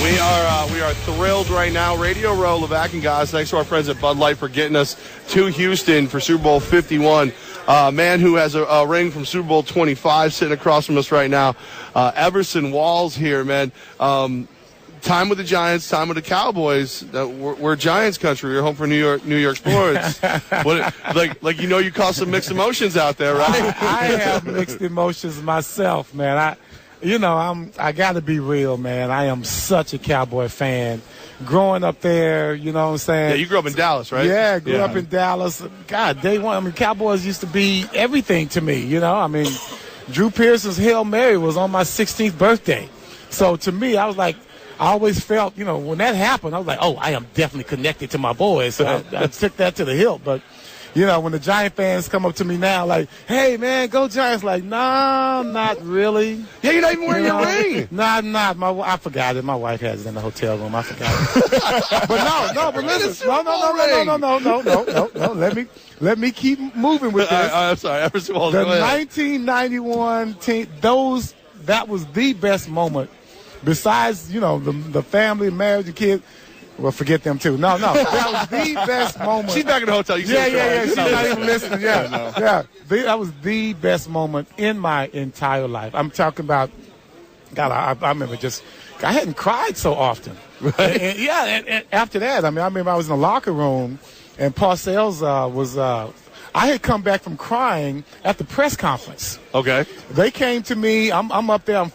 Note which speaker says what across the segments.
Speaker 1: We are thrilled right now. Radio Row, Levack and Goz. Thanks to our friends at Bud Light for getting us to Houston for Super Bowl 51. Man who has a ring from Super Bowl 25 sitting across from us right now. Everson Walls here, man. Time with the Giants, time with the Cowboys. We're Giants country. We're home for New York sports. Like you cause some mixed emotions out there, right?
Speaker 2: I have mixed emotions myself, man. I got to be real, man. I am such a Cowboy fan. Growing up there, you know what I'm saying?
Speaker 1: Yeah, you grew up in Dallas, right?
Speaker 2: Yeah, grew up in Dallas. God, day one. I mean, Cowboys used to be everything to me, you know? I mean, Drew Pearson's Hail Mary was on my 16th birthday. So to me, I was like, I always felt, when that happened, I was like, oh, I am definitely connected to my boys. So I took that to the hilt. But, when the Giant fans come up to me now, like, hey, man, go Giants. Like, nah, not really.
Speaker 1: Yeah, you're not even wearing your ring.
Speaker 2: Nah, I forgot it. My wife has it in the hotel room. I forgot it. But listen. No. Let me keep moving with this.
Speaker 1: I'm sorry. The
Speaker 2: 1991 team, that was the best moment. Besides, the family, marriage, and kids. Well, forget them, too. No. That was the best moment.
Speaker 1: She's back in the hotel.
Speaker 2: Yeah. She's not even listening. Yeah. That was the best moment in my entire life. I'm talking about, God, I remember I hadn't cried so often. Right. And after that, I remember I was in the locker room, and Parcells I had come back from crying at the press conference.
Speaker 1: Okay.
Speaker 2: They came to me. I'm up there. I'm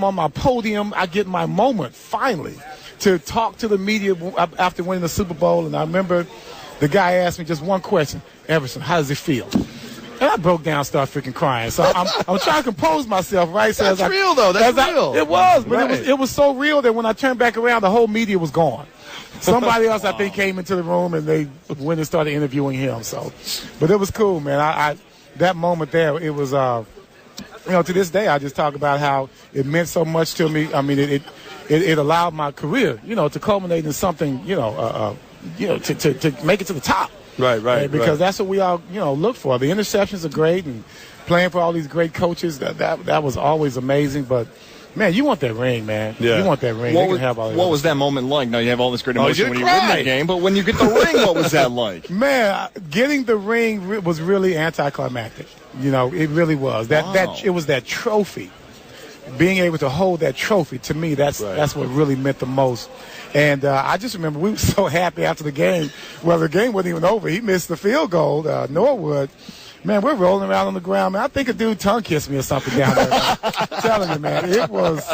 Speaker 2: on my podium. I get my moment, finally, to talk to the media after winning the Super Bowl. And I remember the guy asked me just one question, Everson, how does it feel? And I broke down, started freaking crying. So I'm trying to compose myself, right? So
Speaker 1: That's real, though. That's real.
Speaker 2: It was, but it was so real that when I turned back around, the whole media was gone. Somebody else, I think, came into the room, and they went and started interviewing him. So, but it was cool, man. I that moment there, it was, to this day, I just talk about how it meant so much to me. I mean, it allowed my career, to culminate in something, to make it to the top.
Speaker 1: Right.
Speaker 2: Because that's what we all, look for. The interceptions are great, and playing for all these great coaches, that was always amazing. But man, you want that ring, man. Yeah. You want that ring.
Speaker 3: What was that moment like? Now, you have all this great emotion when you win the game, but when you get the ring, what was that like?
Speaker 2: Man, getting the ring was really anticlimactic. It really was. It was that trophy. Being able to hold that trophy, to me, that's what really meant the most. And I just remember we were so happy after the game. Well, the game wasn't even over. He missed the field goal, Norwood. Man, we're rolling around on the ground, man. I think a dude tongue kissed me or something down there. I'm telling you, man, it was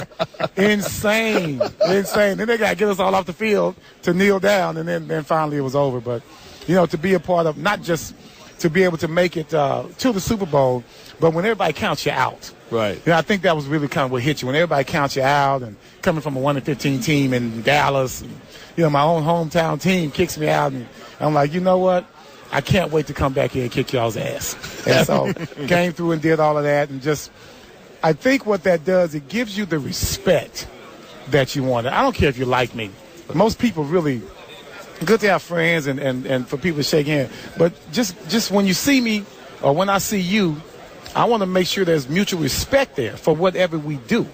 Speaker 2: insane. Then they got to get us all off the field to kneel down, and then finally it was over. But, to be a part of, not just to be able to make it to the Super Bowl, but when everybody counts you out.
Speaker 1: Right.
Speaker 2: I think that was really kind of what hit you. When everybody counts you out, and coming from a 1-15 team in Dallas, and, my own hometown team kicks me out, and I'm like, you know what? I can't wait to come back here and kick y'all's ass. And so came through and did all of that. And I think what that does, it gives you the respect that you wanted. I don't care if you like me. Most people really, good to have friends and for people to shake hands. But just when you see me or when I see you, I want to make sure there's mutual respect there for whatever we do.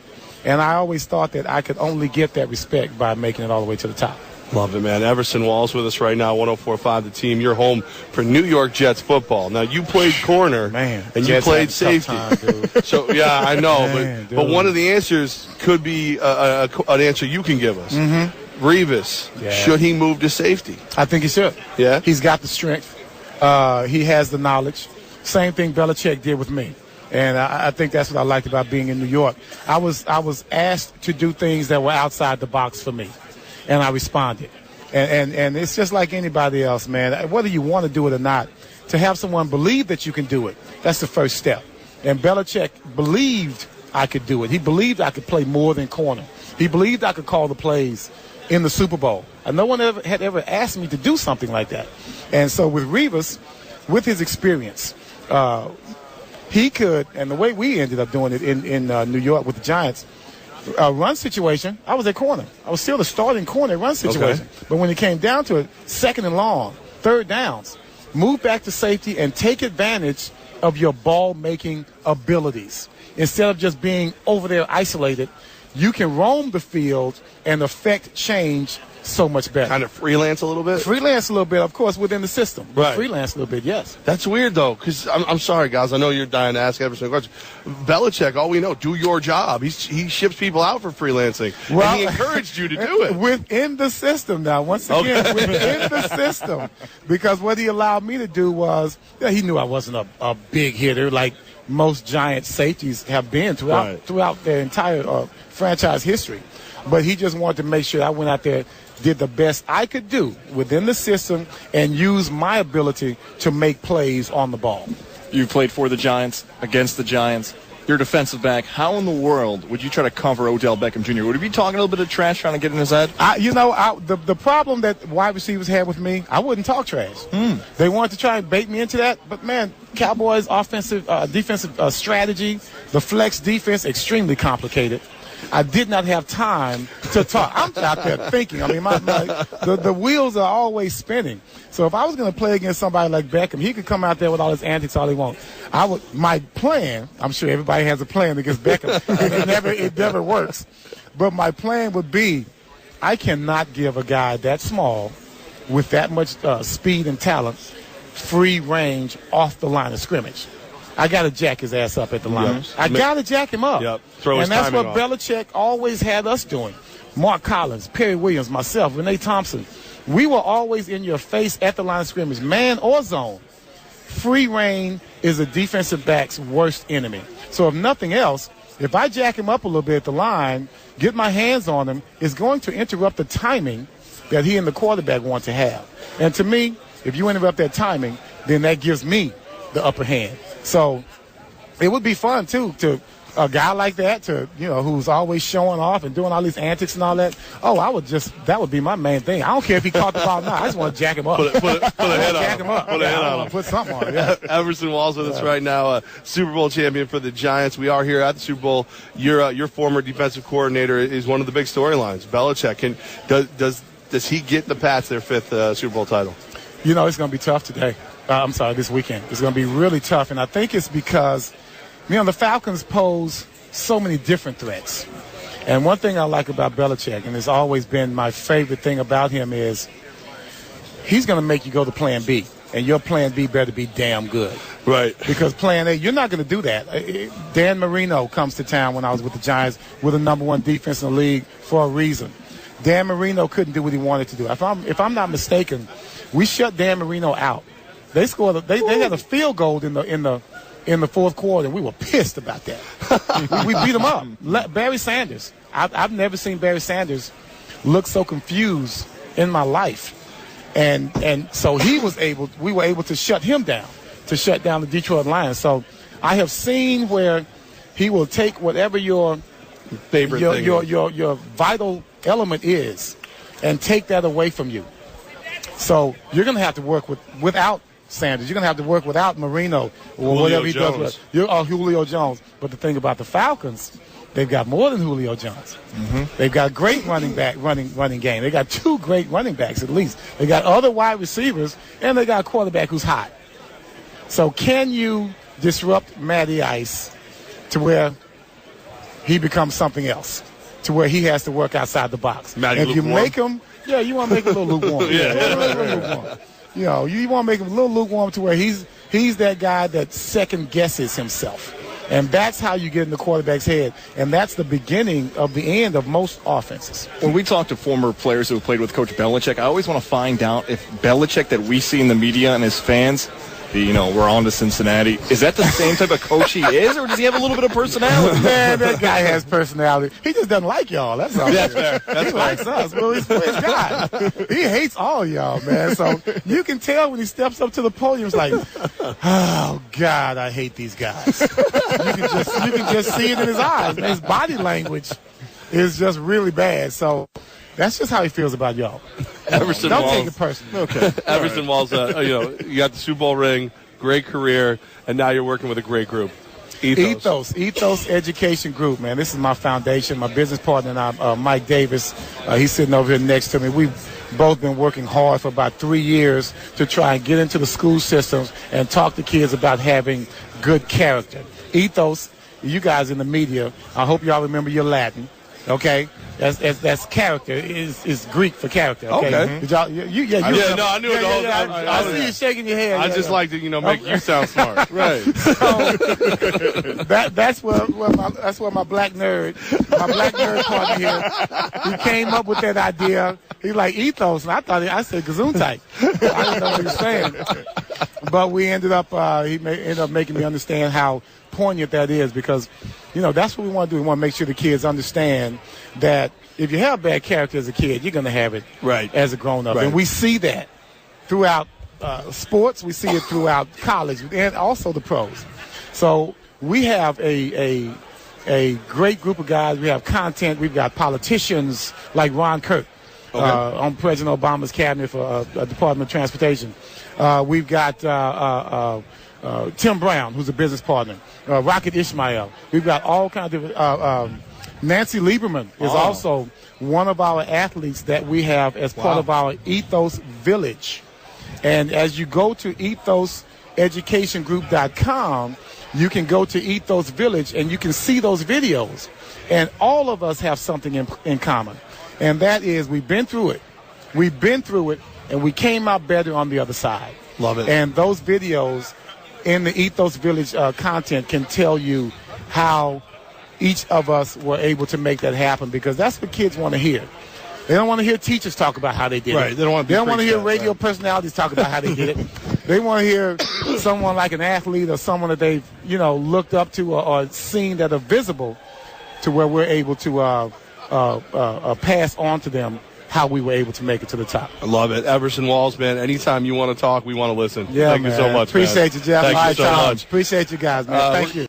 Speaker 2: And I always thought that I could only get that respect by making it all the way to the top.
Speaker 1: Love it, man. Everson Walls with us right now, 104.5 The Team. You're home for New York Jets football. Now, you played corner,
Speaker 2: man,
Speaker 1: and you played safety.
Speaker 2: Time,
Speaker 1: so, yeah, I know. But one of the answers could be an answer you can give us.
Speaker 2: Mm-hmm.
Speaker 1: Revis, should he move to safety?
Speaker 2: I think he should.
Speaker 1: Yeah?
Speaker 2: He's got the strength. He has the knowledge. Same thing Belichick did with me. And I think that's what I liked about being in New York. I was asked to do things that were outside the box for me. And I responded. And it's just like anybody else, man. Whether you want to do it or not, to have someone believe that you can do it, that's the first step. And Belichick believed I could do it. He believed I could play more than corner. He believed I could call the plays in the Super Bowl. And no one had ever asked me to do something like that. And so with Revis, with his experience, he could, and the way we ended up doing it in New York with the Giants, run situation, I was at corner. I was still the starting corner run situation. Okay. But when it came down to it, second and long, third downs, move back to safety and take advantage of your ball-making abilities. Instead of just being over there isolated, you can roam the field and affect change so much better.
Speaker 1: Kind of freelance a little bit?
Speaker 2: Freelance a little bit, of course, within the system.
Speaker 1: Right.
Speaker 2: Freelance a little bit, yes.
Speaker 1: That's weird, though, because I'm sorry, guys. I know you're dying to ask Everson a question. Belichick, all we know, do your job. He ships people out for freelancing. Well, and he encouraged you to do it.
Speaker 2: Within the system now, once again, within the system. Because what he allowed me to do was, he knew I wasn't a big hitter like most Giant safeties have been throughout their entire franchise history. But he just wanted to make sure I went out there, did the best I could do within the system, and use my ability to make plays on the ball.
Speaker 3: You played for the Giants, against the Giants. You're a defensive back. How in the world would you try to cover Odell Beckham Jr.? Would he be talking a little bit of trash, trying to get in his head?
Speaker 2: The problem that wide receivers had with me, I wouldn't talk trash. They wanted to try and bait me into that, but, man, Cowboys' defensive strategy, the flex defense, extremely complicated. I did not have time to talk. I'm out there thinking. I mean, the wheels are always spinning. So if I was going to play against somebody like Beckham, he could come out there with all his antics all he wants. My plan, I'm sure everybody has a plan against Beckham, and it never works. But my plan would be, I cannot give a guy that small with that much speed and talent free range off the line of scrimmage. I got to jack his ass up at the line. I got to jack him up.
Speaker 1: Yep. Throw his
Speaker 2: and that's what
Speaker 1: off.
Speaker 2: Belichick always had us doing. Mark Collins, Perry Williams, myself, Renee Thompson. We were always in your face at the line of scrimmage, man or zone. Free reign is a defensive back's worst enemy. So if nothing else, if I jack him up a little bit at the line, get my hands on him, it's going to interrupt the timing that he and the quarterback want to have. And to me, if you interrupt that timing, then that gives me the upper hand. So it would be fun, too, to a guy like that, who's always showing off and doing all these antics and all that. That would be my main thing. I don't care if he caught the ball or not. I just want to jack him up.
Speaker 1: Put a head on him.
Speaker 2: Put a head on him. Put something on him. Yeah.
Speaker 1: Everson Walls with us right now, Super Bowl champion for the Giants. We are here at the Super Bowl. Your former defensive coordinator is one of the big storylines. Belichick, does he get the Pats their fifth Super Bowl title?
Speaker 2: It's going to be tough today. This weekend. It's going to be really tough, and I think it's because, the Falcons pose so many different threats. And one thing I like about Belichick, and it's always been my favorite thing about him, is he's going to make you go to plan B, and your plan B better be damn good.
Speaker 1: Right.
Speaker 2: Because plan A, you're not going to do that. Dan Marino comes to town when I was with the Giants with the #1 defense in the league for a reason. Dan Marino couldn't do what he wanted to do. If I'm not mistaken, we shut Dan Marino out. They scored. They had a field goal in the fourth quarter, and we were pissed about that. we beat them up. Barry Sanders. I've never seen Barry Sanders look so confused in my life, and so we were able to shut him down, to shut down the Detroit Lions. So I have seen where he will take whatever your
Speaker 1: favorite thing,
Speaker 2: your vital element is, and take that away from you. So you're going to have to work without Sanders. You're going to have to work without Marino or whatever he does. Julio Jones. But the thing about the Falcons, they've got more than Julio Jones. They've got great running game. They got 2 great running backs at least. They got other wide receivers, and they got a quarterback who's hot. So can you disrupt Matty Ice to where he becomes something else, to where he has to work outside the box? If you make him, you want to make him a little lukewarm. Lukewarm. You want to make him a little lukewarm to where he's that guy that second guesses himself. And that's how you get in the quarterback's head. And that's the beginning of the end of most offenses.
Speaker 3: When we talk to former players who have played with Coach Belichick, I always want to find out if Belichick that we see in the media and his fans, we're on to Cincinnati, is that the same type of coach he is, or does he have a little bit of personality?
Speaker 2: Man, that guy has personality. He just doesn't like y'all. That's all.
Speaker 1: That's fair.
Speaker 2: He likes us. Well, he's God. He hates all y'all, man. So you can tell when he steps up to the podium, it's like, oh, God, I hate these guys. You can just see it in his eyes. Man, his body language is just really bad. So that's just how he feels about y'all.
Speaker 1: Everson
Speaker 2: Don't
Speaker 1: Walls.
Speaker 2: take it personally.
Speaker 1: Okay. Everson Walls, you got the Super Bowl ring, great career, and now you're working with a great group.
Speaker 2: Ethos Education Group, man. This is my foundation. My business partner and I, Mike Davis, he's sitting over here next to me. We've both been working hard for about 3 years to try and get into the school systems and talk to kids about having good character. Ethos, you guys in the media, I hope y'all remember your Latin. Okay, that's character. Is Greek for character. Okay.
Speaker 1: Okay.
Speaker 2: Did y'all,
Speaker 1: I knew it the whole time.
Speaker 2: I see you shaking your head.
Speaker 1: I just like to, make you sound smart. Right.
Speaker 2: So that's where my black nerd partner here, he came up with that idea. He's like ethos, and I said gesundheit. I didn't know what he was saying. But we ended up ended up making me understand how poignant that is, because that's what we want to do. We want to make sure the kids understand that if you have bad character as a kid, you're going to have it as a grown-up.
Speaker 1: Right.
Speaker 2: And we see that throughout sports. We see it throughout college and also the pros. So we have a great group of guys. We have content. We've got politicians like Ron Kirk on President Obama's cabinet for Department of Transportation. We've got Tim Brown, who's a business partner. Rocket Ishmael. We've got all kinds of Nancy Lieberman is also one of our athletes that we have as part of our Ethos Village. And as you go to ethoseducationgroup.com, you can go to Ethos Village and you can see those videos. And all of us have something in common. And that is we've been through it. We've been through it, and we came out better on the other side.
Speaker 1: Love it.
Speaker 2: And those videos in the Ethos Village content can tell you how each of us were able to make that happen, because that's what kids want to hear. They don't want to hear teachers talk about how they did it.
Speaker 1: They don't want
Speaker 2: to hear radio personalities talk about how they did it. They want to hear someone like an athlete or someone that they've looked up to or seen that are visible, to where we're able to pass on to them how we were able to make it to the top.
Speaker 1: I love it. Everson Walls, man, anytime you want to talk, we want to listen.
Speaker 2: Yeah,
Speaker 1: Thank you so much,
Speaker 2: Appreciate
Speaker 1: man.
Speaker 2: you, Jeff.
Speaker 1: Thank you so much.
Speaker 2: Appreciate you guys, man. Thank you.